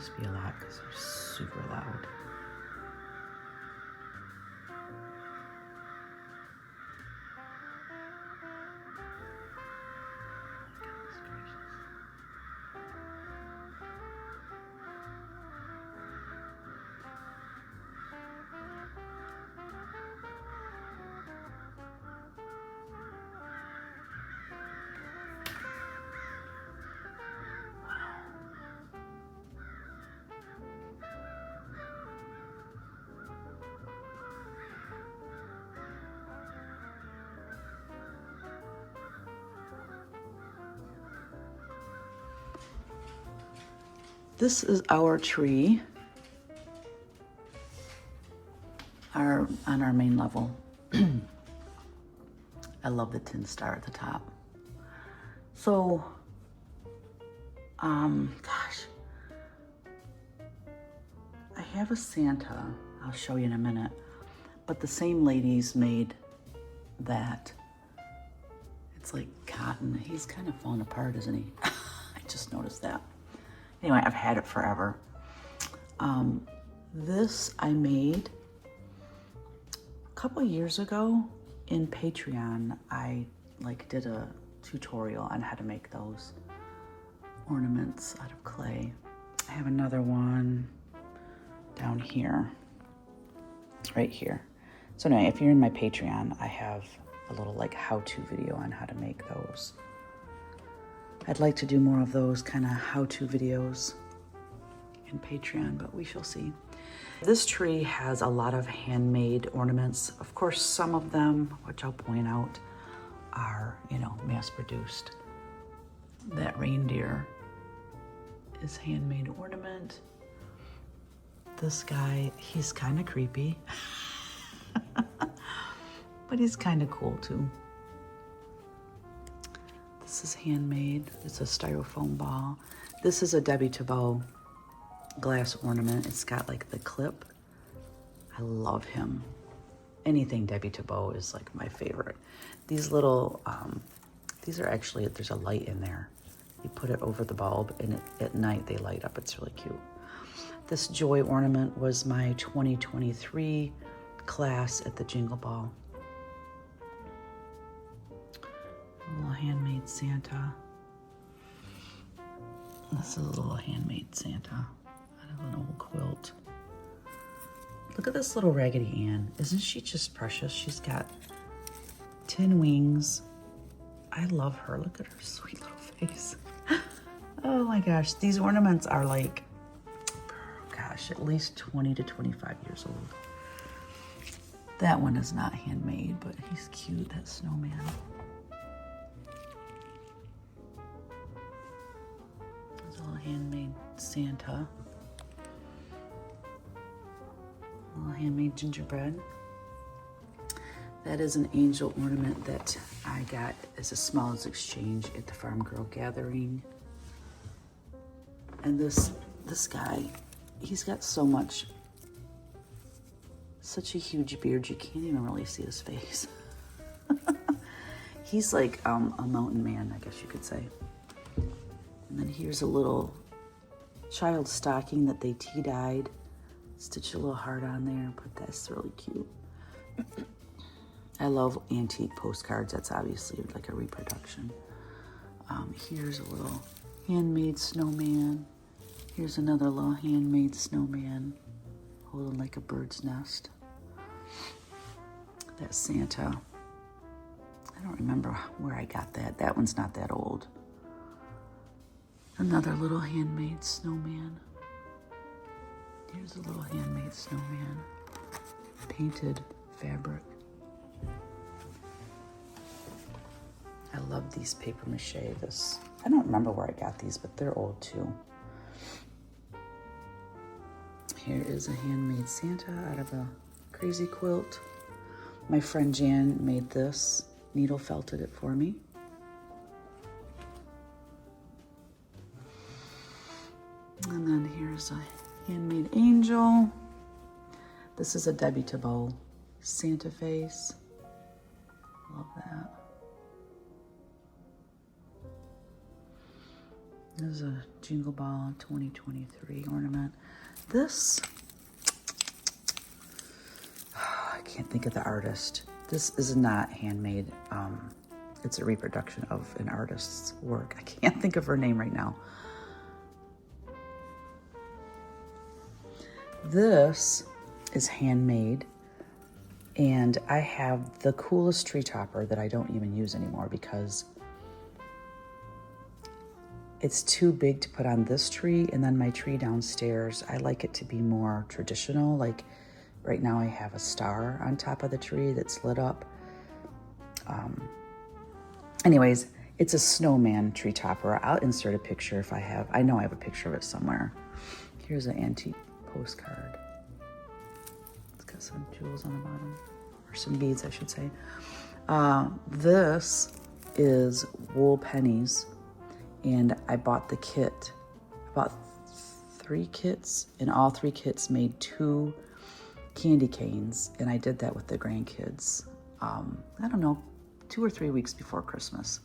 must be a lot because they're super loud. This is our tree, on our main level. I love the tin star at the top. So, gosh, I have a Santa, I'll show you in a minute, but the same ladies made that. It's like cotton. He's kind of falling apart, isn't he? I just noticed that. Anyway, I've had it forever. This I made a couple of years ago in Patreon. I did a tutorial on how to make those ornaments out of clay. I have another one down here, right here. So now if you're in my Patreon, I have a little how-to video on how to make those. I'd like to do more of those kind of how-to videos in Patreon, but we shall see. This tree has a lot of handmade ornaments. Of course, some of them, which I'll point out, are, mass-produced. That reindeer is handmade ornament. This guy, he's kind of creepy, but he's kind of cool too. This is handmade. It's a styrofoam ball. This is a Debbie Tabot glass ornament. It's got the clip. I love him. Anything Debbie Tabot is my favorite. These little, these are actually, there's a light in there. You put it over the bulb and at night they light up. It's really cute. This joy ornament was my 2023 class at the Jingle Ball. A little handmade Santa. This is a little handmade Santa out of an old quilt. Look at this little Raggedy Ann. Isn't she just precious? She's got tin wings. I love her. Look at her sweet little face. Oh my gosh. These ornaments are at least 20 to 25 years old. That one is not handmade, but he's cute, that snowman. There's a little handmade Santa. A little handmade gingerbread. That is an angel ornament that I got as a smallest exchange at the Farm Girl Gathering. And this guy, he's got such a huge beard, you can't even really see his face. He's like a mountain man, I guess you could say. And then here's a little child stocking that they tea-dyed. Stitch a little heart on there, but that's really cute. I love antique postcards. That's obviously like a reproduction. Here's a little handmade snowman. Here's another little handmade snowman holding like a bird's nest. That's Santa. I don't remember where I got that. That one's not that old. Another little handmade snowman. Here's a little handmade snowman. Painted fabric. I love these paper mache. I don't remember where I got these, but they're old too. Here is a handmade Santa out of a crazy quilt. My friend Jan made this, needle felted it for me. And then here's a handmade angel. This is a Debbie Tabot Santa face. Love that. This is a Jingle Ball 2023 ornament. This, I can't think of the artist. This is not handmade. It's a reproduction of an artist's work. I can't think of her name right now. This is handmade, and I have the coolest tree topper that I don't even use anymore because it's too big to put on this tree, and then my tree downstairs, I like it to be more traditional. Like right now I have a star on top of the tree that's lit up. Anyways, it's a snowman tree topper. I'll insert a picture if I have. I know I have a picture of it somewhere. Here's an antique postcard. It's got some jewels on the bottom, or some beads, I should say. This is wool pennies, and I bought the kit. I bought 3 kits, and all 3 kits made 2 candy canes, and I did that with the grandkids. I don't know, 2 or 3 weeks before Christmas,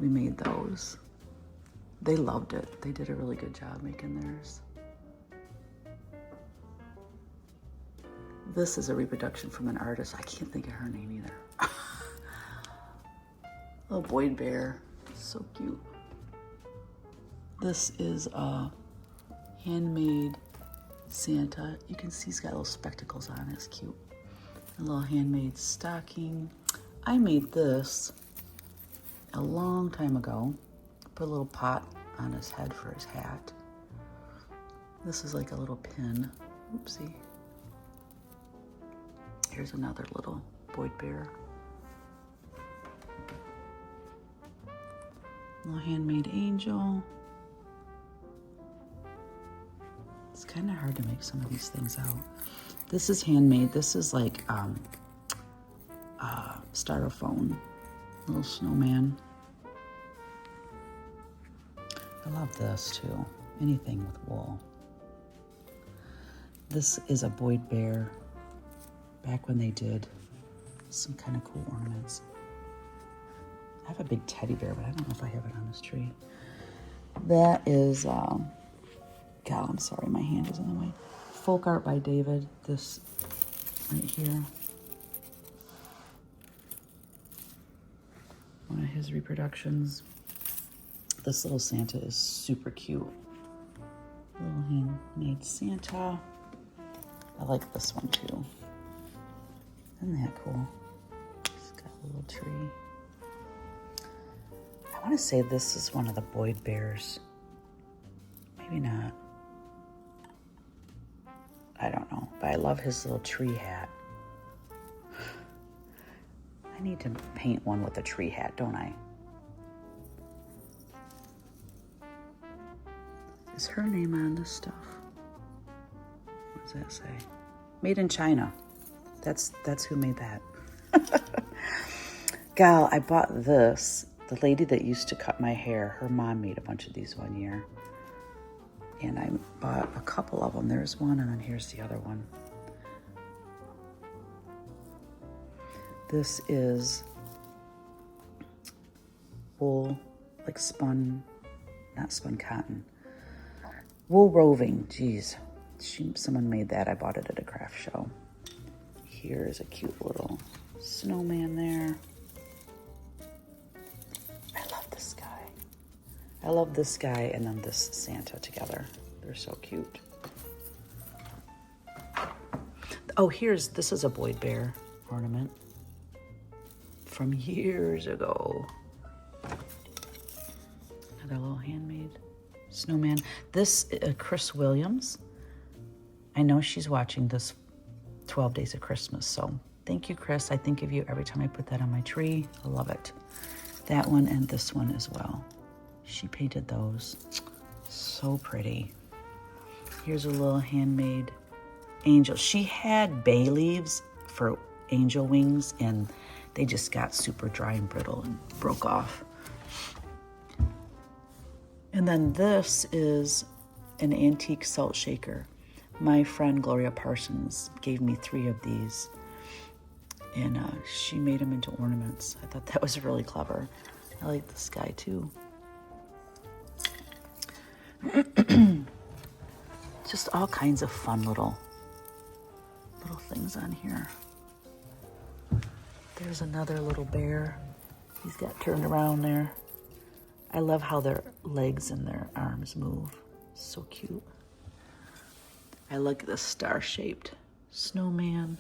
we made those. They loved it. They did a really good job making theirs. This is a reproduction from an artist. I can't think of her name either. Little Boyd Bear, so cute. This is a handmade Santa. You can see he's got little spectacles on. It's cute. A little handmade stocking. I made this a long time ago. Put a little pot on his head for his hat. This is like a little pin. Oopsie. Here's another little Boyd Bear. Little handmade angel. It's kind of hard to make some of these things out. This is handmade. This is like styrofoam, little snowman. I love this too. Anything with wool. This is a Boyd Bear. Back when they did some kind of cool ornaments. I have a big teddy bear, but I don't know if I have it on this tree. That is, God, I'm sorry, my hand is in the way. Folk art by David, this right here. One of his reproductions. This little Santa is super cute. Little handmade Santa. I like this one too. Isn't that cool? It's got a little tree. I want to say this is one of the Boyd Bears. Maybe not. I don't know, but I love his little tree hat. I need to paint one with a tree hat, don't I? Is her name on this stuff? What does that say? Made in China. That's who made that. Gal, I bought this. The lady that used to cut my hair, her mom made a bunch of these one year. And I bought a couple of them. There's one, and then here's the other one. This is wool, like spun, not spun cotton. Wool roving, geez. Someone made that. I bought it at a craft show. Here's a cute little snowman there. I love this guy. I love this guy and then this Santa together. They're so cute. Oh, this is a Boyd Bear ornament from years ago. Another little handmade snowman. This, Chris Williams. I know she's watching this 12 Days of Christmas, so thank you, Chris. I think of you every time I put that on my tree. I love it. That one and this one as well. She painted those. So pretty. Here's a little handmade angel. She had bay leaves for angel wings, and they just got super dry and brittle and broke off. And then this is an antique salt shaker. My friend Gloria Parsons gave me 3 of these, and she made them into ornaments. I thought that was really clever. I like this guy too. Just all kinds of fun little things on here. There's another little bear. He's got turned around there. I love how their legs and their arms move. So cute. I like this star-shaped snowman.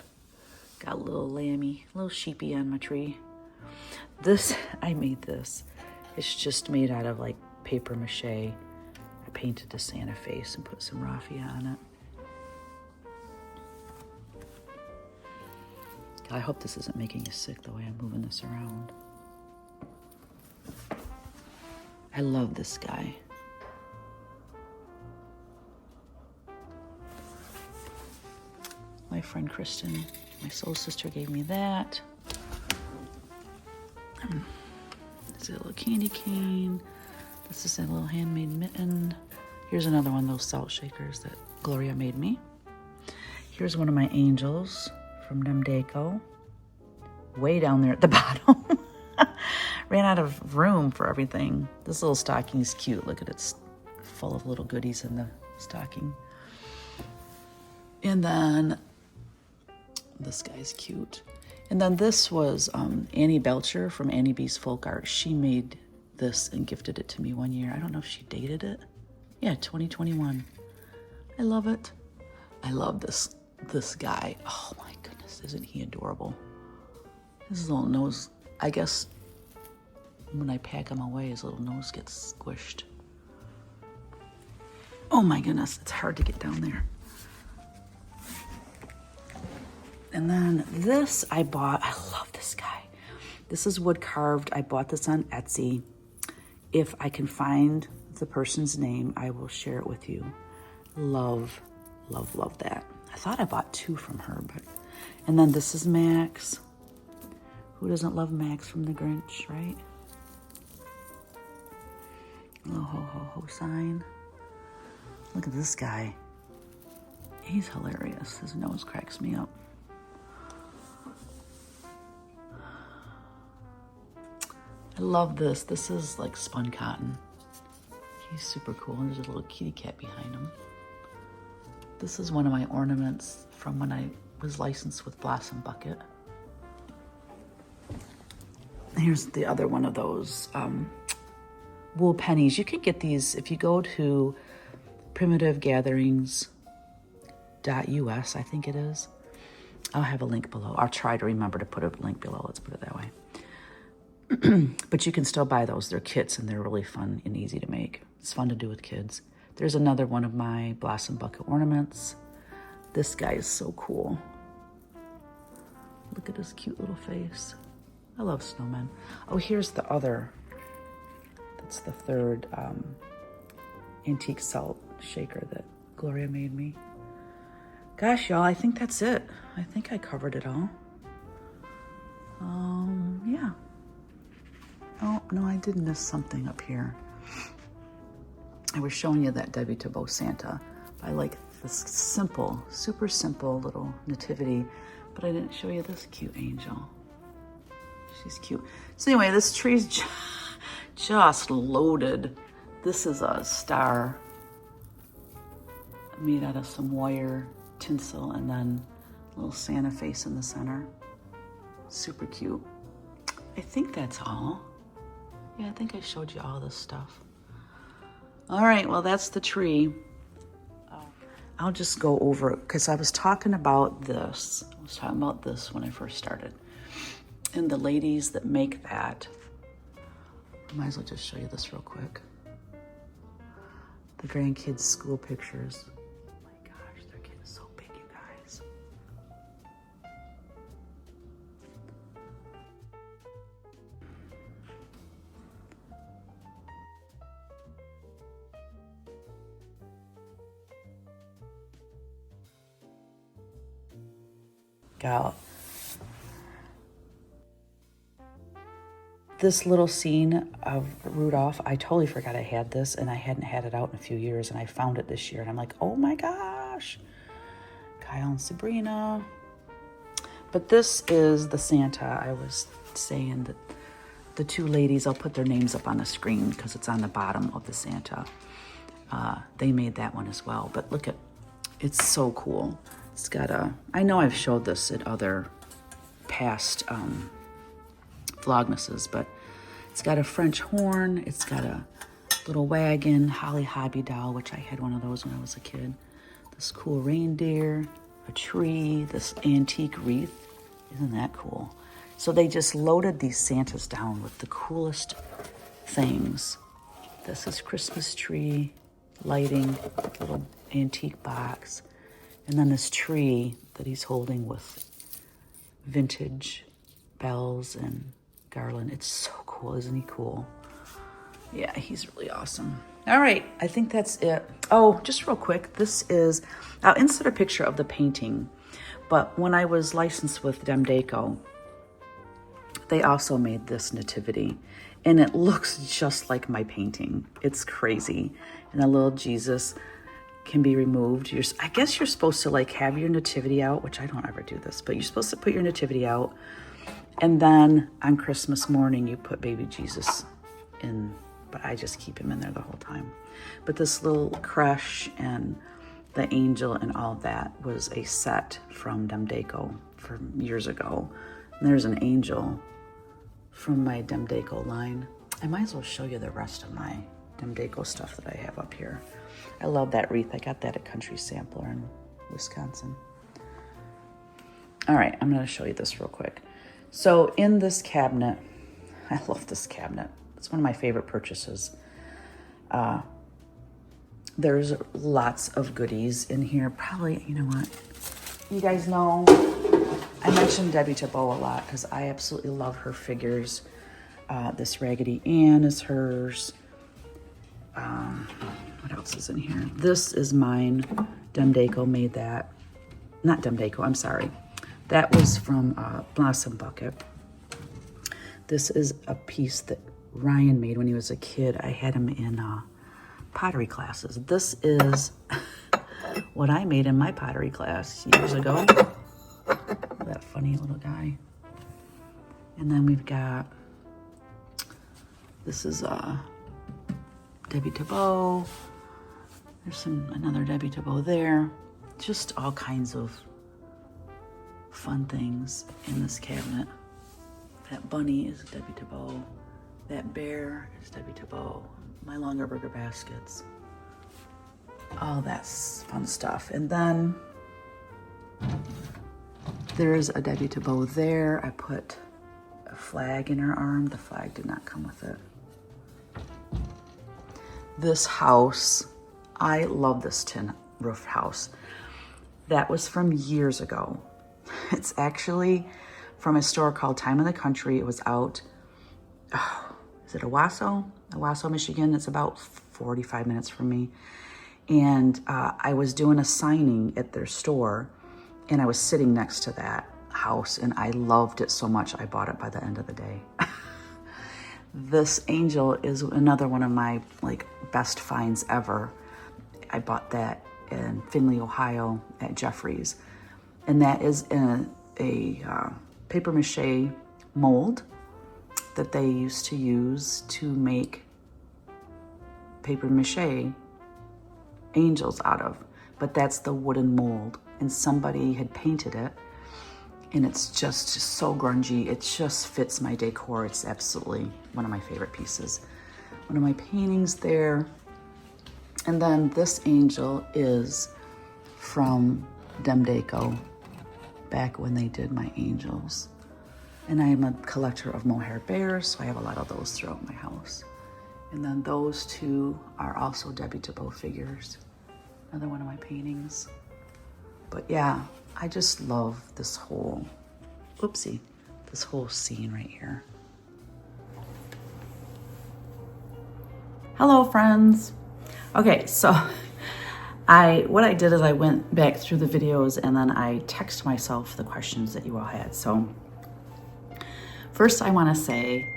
Got a little lammy, a little sheepy on my tree. This, I made this. It's just made out of like paper mache. I painted the Santa face and put some raffia on it. I hope this isn't making you sick the way I'm moving this around. I love this guy. My friend Kristen, my soul sister, gave me that. This is a little candy cane. This is a little handmade mitten. Here's another one of those salt shakers that Gloria made me. Here's one of my angels from Nemdeco. Way down there at the bottom. Ran out of room for everything. This little stocking is cute. Look at it, it's full of little goodies in the stocking. And then this guy's cute. And then this was Annie Belcher from Annie B's Folk Art. She made this and gifted it to me one year. I don't know if she dated it. Yeah, 2021. I love it. I love this guy. Oh my goodness, isn't he adorable? His little nose, I guess when I pack him away, his little nose gets squished. Oh my goodness, it's hard to get down there. And then this I bought. I love this guy. This is wood carved. I bought this on Etsy. If I can find the person's name, I will share it with you. Love, love, love that. I thought I bought two from her, but. And then this is Max. Who doesn't love Max from The Grinch, right? Little ho ho ho sign. Look at this guy. He's hilarious. His nose cracks me up. I love this. This is like spun cotton. He's super cool. There's a little kitty cat behind him. This is one of my ornaments from when I was licensed with Blossom Bucket. Here's the other one of those wool pennies. You can get these if you go to primitivegatherings.us, I think it is. I'll have a link below. I'll try to remember to put a link below. Let's put it that way. But you can still buy those. They're kits and they're really fun and easy to make. It's fun to do with kids. There's another one of my Blossom Bucket ornaments. This guy is so cool. Look at his cute little face. I love snowmen. Oh, here's the other. That's the third antique salt shaker that Gloria made me. Gosh, y'all, I think that's it. I think I covered it all. Yeah. Oh, no, I did miss something up here. I was showing you that Debbie Tabot Santa. I like this simple, super simple little nativity, but I didn't show you this cute angel. She's cute. So anyway, this tree's just loaded. This is a star made out of some wire tinsel and then a little Santa face in the center. Super cute. I think that's all. Yeah, I think I showed you all this stuff. All right, well, that's the tree. I'll just go over it because I was talking about this. I was talking about this when I first started. And the ladies that make that, I might as well just show you this real quick. The grandkids' school pictures. Oh my gosh, they're getting so big, you guys. Gal. This little scene of Rudolph, I totally forgot I had this and I hadn't had it out in a few years and I found it this year and I'm like, oh my gosh. Kyle and Sabrina. But this is the Santa. I was saying that the two ladies, I'll put their names up on the screen because it's on the bottom of the Santa. they made that one as well. But look at, it's so cool. It's got a, I know I've showed this at other past Vlogmases, but it's got a French horn. It's got a little wagon, Holly Hobby doll, which I had one of those when I was a kid. This cool reindeer, a tree, this antique wreath. Isn't that cool? So they just loaded these Santas down with the coolest things. This is Christmas tree, lighting, little antique box. And then this tree that he's holding with vintage bells and garland. It's so cool, isn't he cool? Yeah, he's really awesome. All right, I think that's it. Oh, just real quick, this is, I'll insert a picture of the painting, but when I was licensed with Demdeco, they also made this nativity, and it looks just like my painting. It's crazy. And a little Jesus can be removed. I guess you're supposed to like have your nativity out, which I don't ever do this, but you're supposed to put your nativity out, and then on Christmas morning, you put baby Jesus in, but I just keep him in there the whole time. But this little creche and the angel and all of that was a set from Demdeco from years ago. And there's an angel from my Demdeco line. I might as well show you the rest of my Demdeco stuff that I have up here. I love that wreath. I got that at Country Sampler in Wisconsin. All right, I'm gonna show you this real quick. So in this cabinet, I love this cabinet. It's one of my favorite purchases. There's lots of goodies in here. Probably, you know what? You guys know, I mentioned Debbie Tabot a lot because I absolutely love her figures. This Raggedy Ann is hers. What else is in here? This is mine. Demdeco made that. Not Demdeco, I'm sorry. That was from Blossom Bucket. This is a piece that Ryan made when he was a kid. I had him in pottery classes. This is what I made in my pottery class years ago. That funny little guy. And then we've got, this is Debbie Tabot. There's another Debbie Tabot there. Just all kinds of fun things in this cabinet. That bunny is Debbie Tabot. That bear is Debbie Tabot. My longer burger baskets. All that's fun stuff. And then there's a Debbie Tabot there. I put a flag in her arm. The flag did not come with it. This house, I love this tin roof house. That was from years ago. It's actually from a store called Time in the Country. It was out, is it Owasso, Michigan? It's about 45 minutes from me. And I was doing a signing at their store, and I was sitting next to that house, and I loved it so much I bought it by the end of the day. This angel is another one of my like best finds ever. I bought that in Findlay, Ohio at Jeffrey's. And that is in a paper mache mold that they used to use to make paper mache angels out of. But that's the wooden mold. And somebody had painted it. And it's just so grungy. It just fits my decor. It's absolutely one of my favorite pieces. One of my paintings there. And then this angel is from Demdeco, back when they did my angels. And I am a collector of mohair bears, so I have a lot of those throughout my house. And then those two are also Debbie Tabot figures. Another one of my paintings. But yeah, I just love this whole, this whole scene right here. Hello, friends. Okay, so what I did is I went back through the videos and then I text myself the questions that you all had. So first I want to say,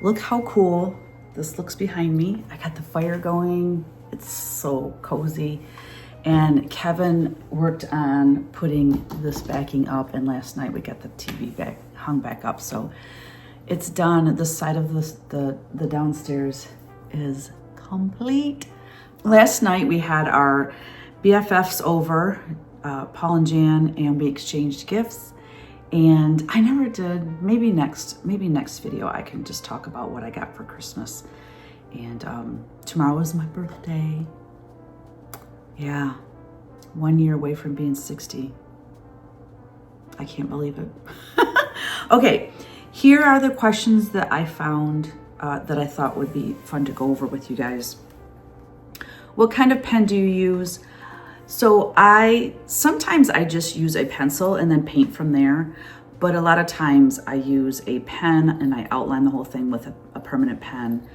look how cool this looks behind me. I got the fire going. It's so cozy. And Kevin worked on putting this backing up, and last night we got the TV hung back up. So it's done. This side of the downstairs is complete. last night we had our BFFs over, Paul and Jan, and we exchanged gifts. And I never did. Maybe next video I can just talk about what I got for Christmas. And tomorrow is my birthday. Yeah, 1 year away from being 60. I can't believe it. Okay, here are the questions that I found that I thought would be fun to go over with you guys. What kind of pen do you use? So sometimes I just use a pencil and then paint from there, but a lot of times I use a pen and I outline the whole thing with a permanent pen.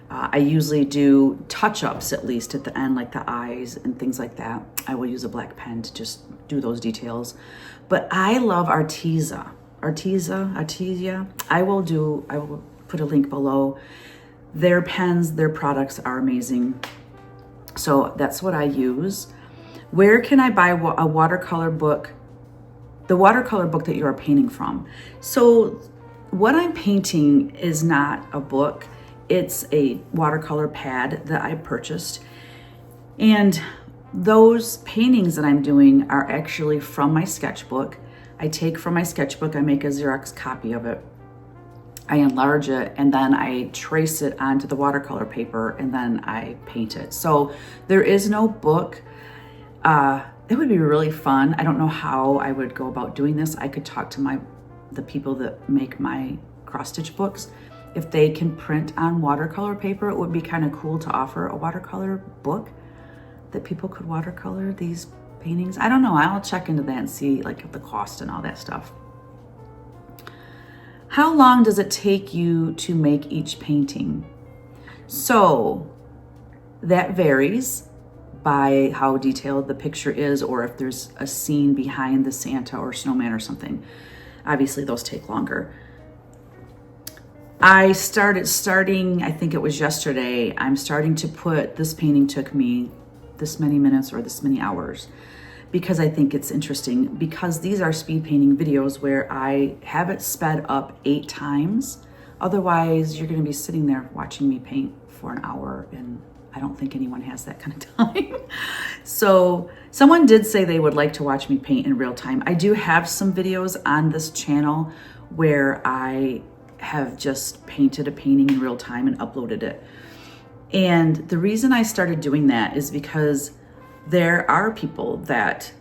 I usually do touch-ups at least at the end, like the eyes and things like that. I will use a black pen to just do those details. But I love Arteza. I will put a link below. Their pens, their products are amazing. So that's what I use. Where can I buy a watercolor book? The watercolor book that you are painting from. So what I'm painting is not a book. It's a watercolor pad that I purchased. And those paintings that I'm doing are actually from my sketchbook. I take from my sketchbook, I make a Xerox copy of it. I enlarge it and then I trace it onto the watercolor paper and then I paint it. So there is no book. It would be really fun. I don't know how I would go about doing this. I could talk to the people that make my cross stitch books. If they can print on watercolor paper, it would be kind of cool to offer a watercolor book that people could watercolor these paintings. I don't know. I'll check into that and see like the cost and all that stuff. How long does it take you to make each painting? So that varies by how detailed the picture is or if there's a scene behind the Santa or snowman or something. Obviously those take longer. I starting, I think it was yesterday, I'm starting to put, this painting took me this many minutes or this many hours because I think it's interesting because these are speed painting videos where I have it sped up 8 times. Otherwise, you're gonna be sitting there watching me paint for an hour and I don't think anyone has that kind of time. So someone did say they would like to watch me paint in real time. I do have some videos on this channel where I have just painted a painting in real time and uploaded it. And the reason I started doing that is because there are people that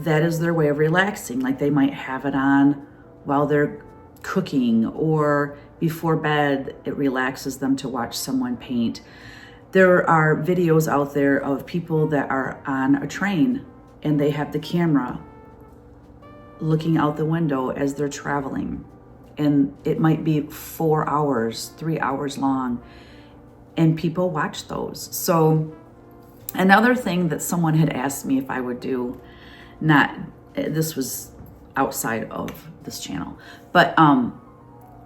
is their way of relaxing. Like they might have it on while they're cooking or before bed. It relaxes them to watch someone paint. There are videos out there of people that are on a train and they have the camera looking out the window as they're traveling. And it might be 4 hours, 3 hours long, and people watch those. So another thing that someone had asked me if I would do, this was outside of this channel, but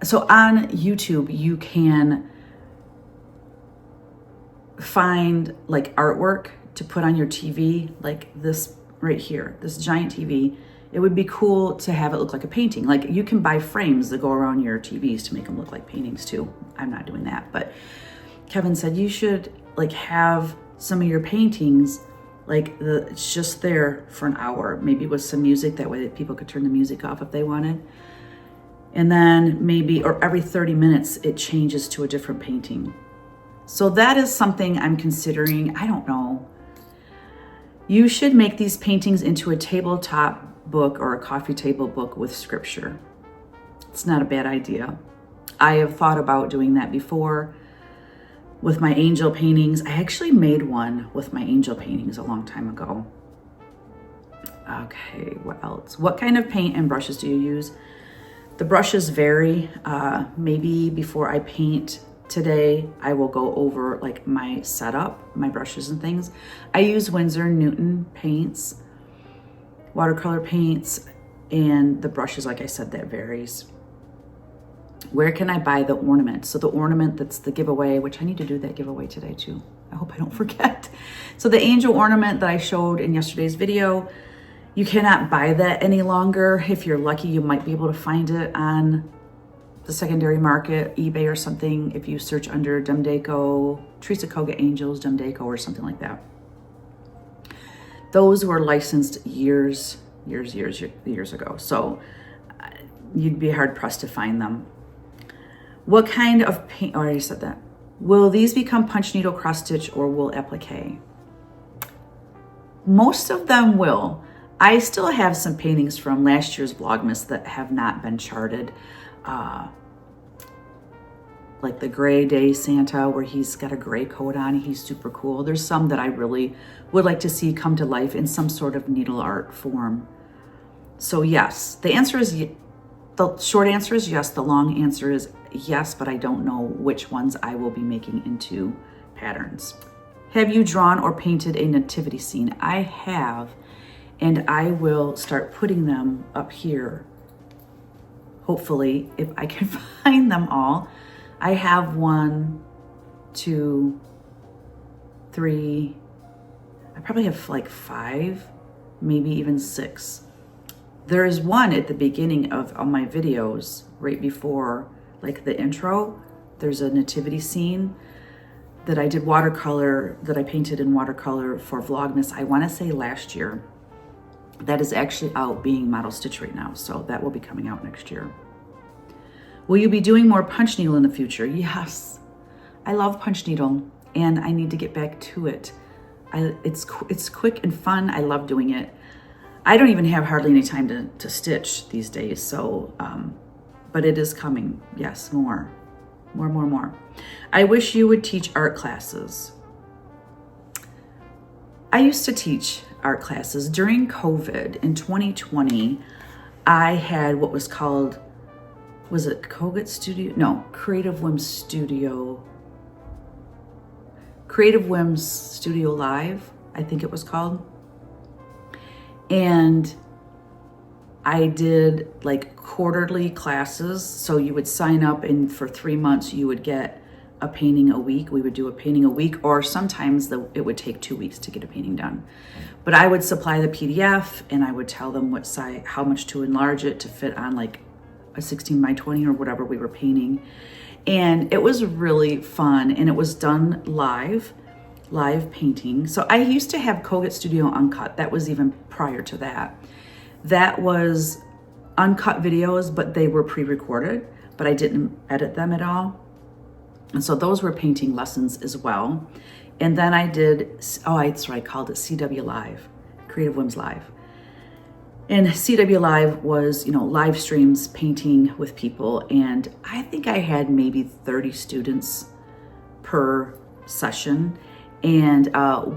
so on YouTube, you can find like artwork to put on your TV, like this right here, this giant TV. It would be cool to have it look like a painting. Like you can buy frames that go around your TVs to make them look like paintings too. I'm not doing that, but Kevin said you should like have some of your paintings, like it's just there for an hour, maybe with some music. That way that people could turn the music off if they wanted. And then maybe, or every 30 minutes, it changes to a different painting. So that is something I'm considering. I don't know. You should make these paintings into a tabletop book or a coffee table book with scripture. It's not a bad idea. I have thought about doing that before with my angel paintings. I actually made one with my angel paintings a long time ago. Okay, what else? What kind of paint and brushes do you use? The brushes vary. Maybe before I paint today, I will go over like my setup, my brushes and things. I use Winsor & Newton paints, watercolor paints, and the brushes, like I said, that varies. Where can I buy the ornament? So the ornament that's the giveaway, which I need to do that giveaway today too. I hope I don't forget. So the angel ornament that I showed in yesterday's video, you cannot buy that any longer. If you're lucky, you might be able to find it on the secondary market, eBay or something. If you search under Demdeco Teresa Koga Angels, Demdeco, or something like that. Those were licensed years ago. So you'd be hard pressed to find them. What kind of paint, oh, I already said that. Will these become punch needle, cross stitch, or wool applique? Most of them will. I still have some paintings from last year's Vlogmas that have not been charted. Like the Gray Day Santa, where he's got a gray coat on. He's super cool. There's some that I really would like to see come to life in some sort of needle art form. So yes, the short answer is yes. The long answer is yes, but I don't know which ones I will be making into patterns. Have you drawn or painted a nativity scene? I have, and I will start putting them up here. Hopefully, if I can find them all. I have 1, 2, 3, I probably have like 5, maybe even 6. There is one at the beginning of my videos, right before like the intro. There's a nativity scene that I did watercolor, that I painted in watercolor for Vlogmas, I wanna say last year. That is actually out being model stitched right now, so that will be coming out next year. Will you be doing more punch needle in the future? Yes, I love punch needle and I need to get back to it. It's quick and fun. I love doing it. I don't even have hardly any time to stitch these days. So, but it is coming. Yes, more. I wish you would teach art classes. I used to teach art classes during COVID in 2020. I had what was called, was it Kogut Studio? No, Creative Whims Studio Live, I think it was called. And I did like quarterly classes. So you would sign up and for 3 months you would get a painting a week. We would do a painting a week, or sometimes it would take 2 weeks to get a painting done. But I would supply the PDF and I would tell them what size, how much to enlarge it to fit on like a 16 by 20 or whatever we were painting. And it was really fun, and it was done live painting. So I used to have Kogut Studio Uncut. That was even prior to that. That was uncut videos, but they were pre-recorded, but I didn't edit them at all. And so those were painting lessons as well. And then I did, that's right, I called it CW Live, Creative Whims Live. And CW Live was, live streams painting with people. And I think I had maybe 30 students per session. And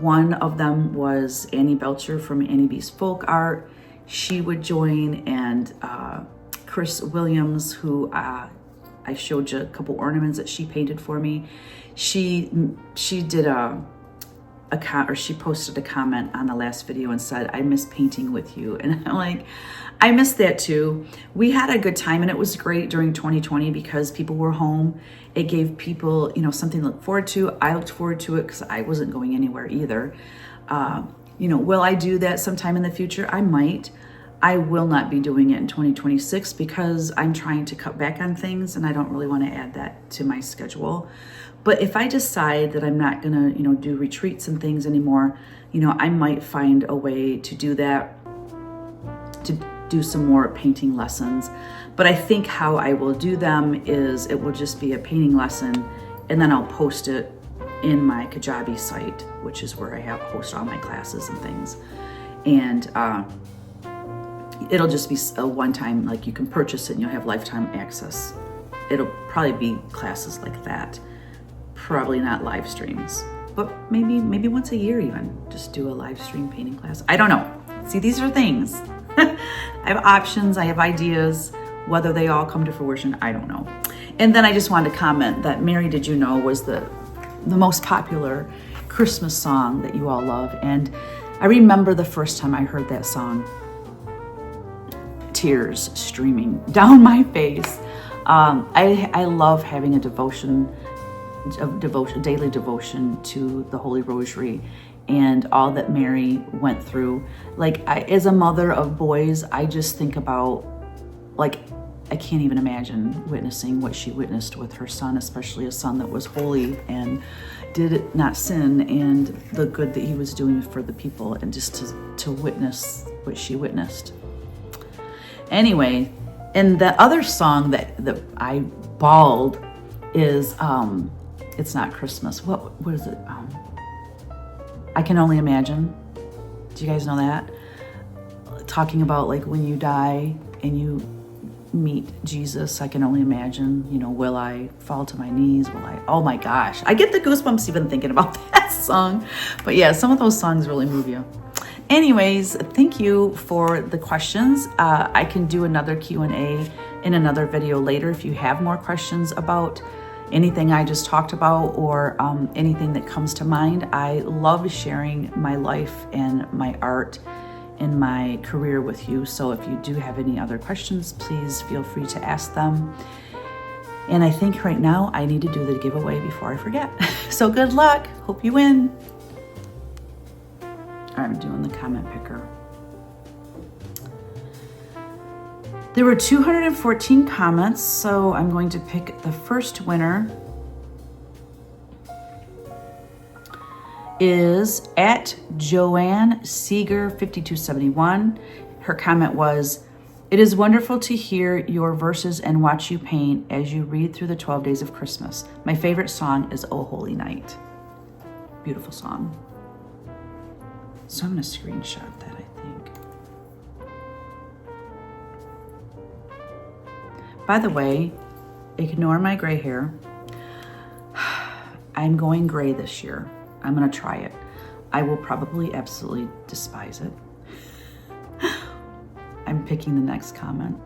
one of them was Annie Belcher from Annie B's Folk Art. She would join, and Chris Williams, who I showed you a couple ornaments that she painted for me. She did she posted a comment on the last video and said, "I miss painting with you." And I'm like, I miss that too. We had a good time, and it was great during 2020 because people were home. It gave people, something to look forward to. I looked forward to it because I wasn't going anywhere either. Will I do that sometime in the future? I might. I will not be doing it in 2026 because I'm trying to cut back on things and I don't really want to add that to my schedule. But if I decide that I'm not gonna, do retreats and things anymore, I might find a way to do that, to do some more painting lessons. But I think how I will do them is it will just be a painting lesson, and then I'll post it in my Kajabi site, which is where I host all my classes and things. And it'll just be a one-time, like you can purchase it and you'll have lifetime access. It'll probably be classes like that. Probably not live streams, but maybe once a year even, just do a live stream painting class. I don't know. See, these are things. I have options, I have ideas. Whether they all come to fruition, I don't know. And then I just wanted to comment that Mary Did You Know was the most popular Christmas song that you all love. And I remember the first time I heard that song, tears streaming down my face. I love having a daily devotion to the Holy Rosary and all that Mary went through. Like, as a mother of boys, I just think about, like, I can't even imagine witnessing what she witnessed with her son, especially a son that was holy and did not sin, and the good that he was doing for the people, and just to witness what she witnessed. Anyway, and the other song that I bawled is It's Not Christmas. What is it? I Can Only Imagine. Do you guys know that? Talking about like when you die and you meet Jesus, I can only imagine, will I fall to my knees? Oh my gosh. I get the goosebumps even thinking about that song. But yeah, some of those songs really move you. Anyways, thank you for the questions. I can do another Q&A in another video later if you have more questions about anything I just talked about, or anything that comes to mind. I love sharing my life and my art and my career with you. So if you do have any other questions, please feel free to ask them. And I think right now I need to do the giveaway before I forget. So good luck. Hope you win. I'm doing the comment picker. There were 214 comments, so I'm going to pick the first winner. Is at Joanne Seeger 5271. Her comment was, "It is wonderful to hear your verses and watch you paint as you read through the 12 days of Christmas. My favorite song is O Holy Night." Beautiful song. So I'm going to screenshot that, I think. By the way, ignore my gray hair. I'm going gray this year. I'm going to try it. I will probably absolutely despise it. I'm picking the next comment.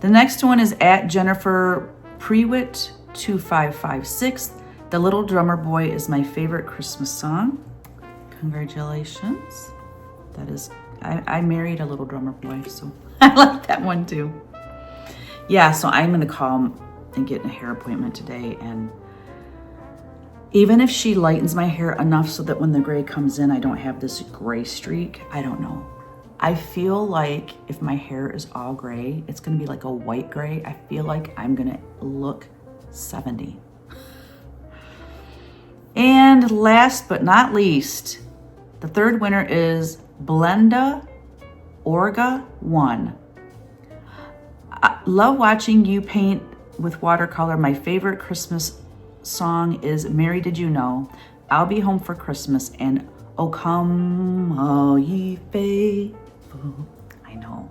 The next one is at Jennifer Prewitt 2556. The Little Drummer Boy is my favorite Christmas song. Congratulations. That is, I married a little drummer boy, so I like that one too. Yeah, so I'm going to call and get a hair appointment today, and even if she lightens my hair enough so that when the gray comes in, I don't have this gray streak, I don't know. I feel like if my hair is all gray, it's gonna be like a white gray. I feel like I'm gonna look 70. And last but not least, the third winner is Blenda Orga 1. I love watching you paint with watercolor. My favorite Christmas song is Mary Did You Know, I'll Be Home for Christmas, and O Come All Ye Faithful. I know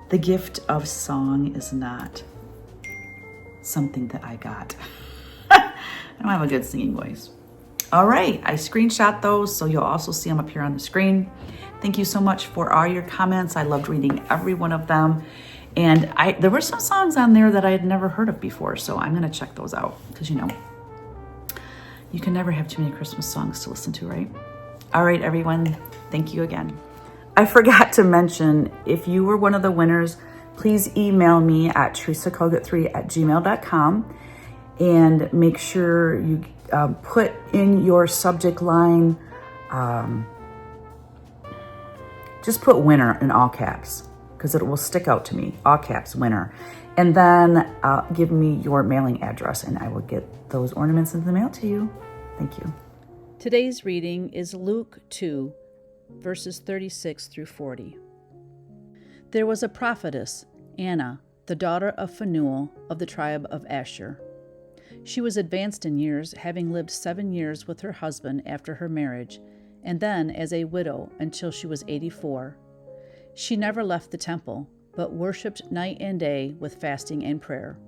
the gift of song is not something that I got. I don't have a good singing voice. All right, I screenshot those, so you'll also see them up here on the screen. Thank you so much for all your comments. I loved reading every one of them. And there were some songs on there that I had never heard of before, so I'm gonna check those out, because you can never have too many Christmas songs to listen to, right? All right, everyone, thank you again. I forgot to mention, if you were one of the winners, please email me at teresakogut3@gmail.com and make sure you put in your subject line, just put winner in all caps, because it will stick out to me, all caps, winner. And then give me your mailing address and I will get those ornaments in the mail to you. Thank you. Today's reading is Luke 2, verses 36 through 40. There was a prophetess, Anna, the daughter of Phanuel of the tribe of Asher. She was advanced in years, having lived 7 years with her husband after her marriage, and then as a widow until she was 84. She never left the temple, but worshipped night and day with fasting and prayer.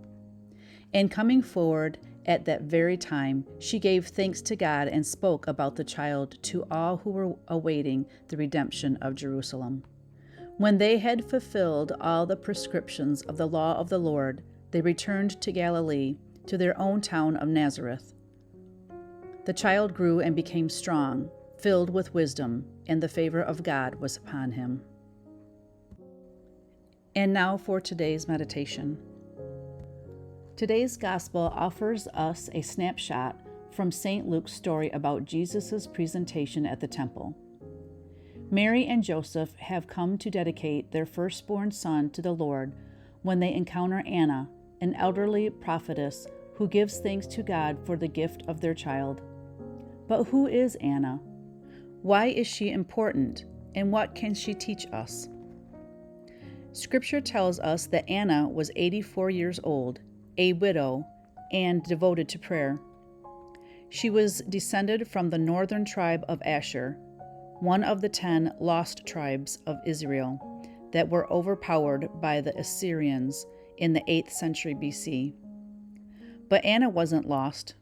And coming forward at that very time, she gave thanks to God and spoke about the child to all who were awaiting the redemption of Jerusalem. When they had fulfilled all the prescriptions of the law of the Lord, they returned to Galilee, to their own town of Nazareth. The child grew and became strong, filled with wisdom, and the favor of God was upon him. And now for today's meditation. Today's gospel offers us a snapshot from St. Luke's story about Jesus' presentation at the temple. Mary and Joseph have come to dedicate their firstborn son to the Lord when they encounter Anna, an elderly prophetess who gives thanks to God for the gift of their child. But who is Anna? Why is she important, and what can she teach us? Scripture tells us that Anna was 84 years old, a widow, and devoted to prayer. She was descended from the northern tribe of Asher, one of the 10 lost tribes of Israel that were overpowered by the Assyrians in the 8th century BC. But Anna wasn't lost.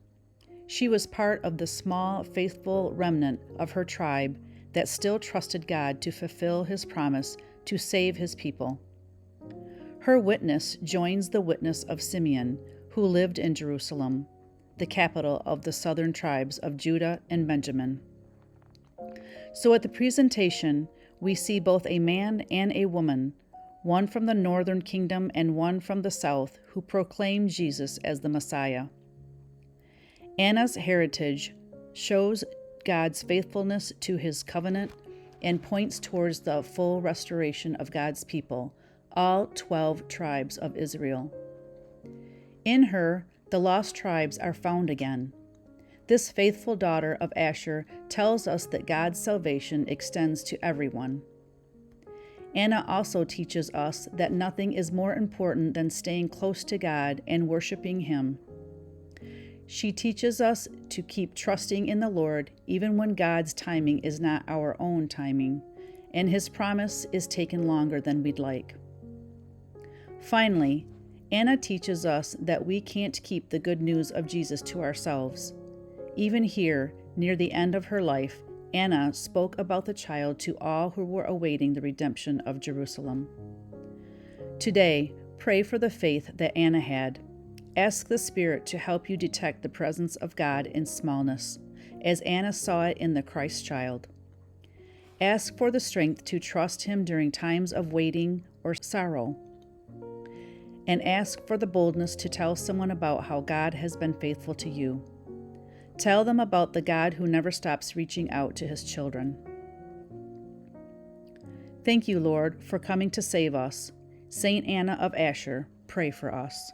She was part of the small, faithful remnant of her tribe that still trusted God to fulfill His promise to save His people. Her witness joins the witness of Simeon, who lived in Jerusalem, the capital of the southern tribes of Judah and Benjamin. So at the presentation, we see both a man and a woman, one from the northern kingdom and one from the south, who proclaim Jesus as the Messiah. Anna's heritage shows God's faithfulness to His covenant and points towards the full restoration of God's people, all 12 tribes of Israel. In her, the lost tribes are found again. This faithful daughter of Asher tells us that God's salvation extends to everyone. Anna also teaches us that nothing is more important than staying close to God and worshiping Him. She teaches us to keep trusting in the Lord even when God's timing is not our own timing, and His promise is taken longer than we'd like. Finally, Anna teaches us that we can't keep the good news of Jesus to ourselves. Even here, near the end of her life, Anna spoke about the child to all who were awaiting the redemption of Jerusalem. Today, pray for the faith that Anna had. Ask the Spirit to help you detect the presence of God in smallness, as Anna saw it in the Christ child. Ask for the strength to trust Him during times of waiting or sorrow. And ask for the boldness to tell someone about how God has been faithful to you. Tell them about the God who never stops reaching out to His children. Thank you, Lord, for coming to save us. Saint Anna of Asher, pray for us.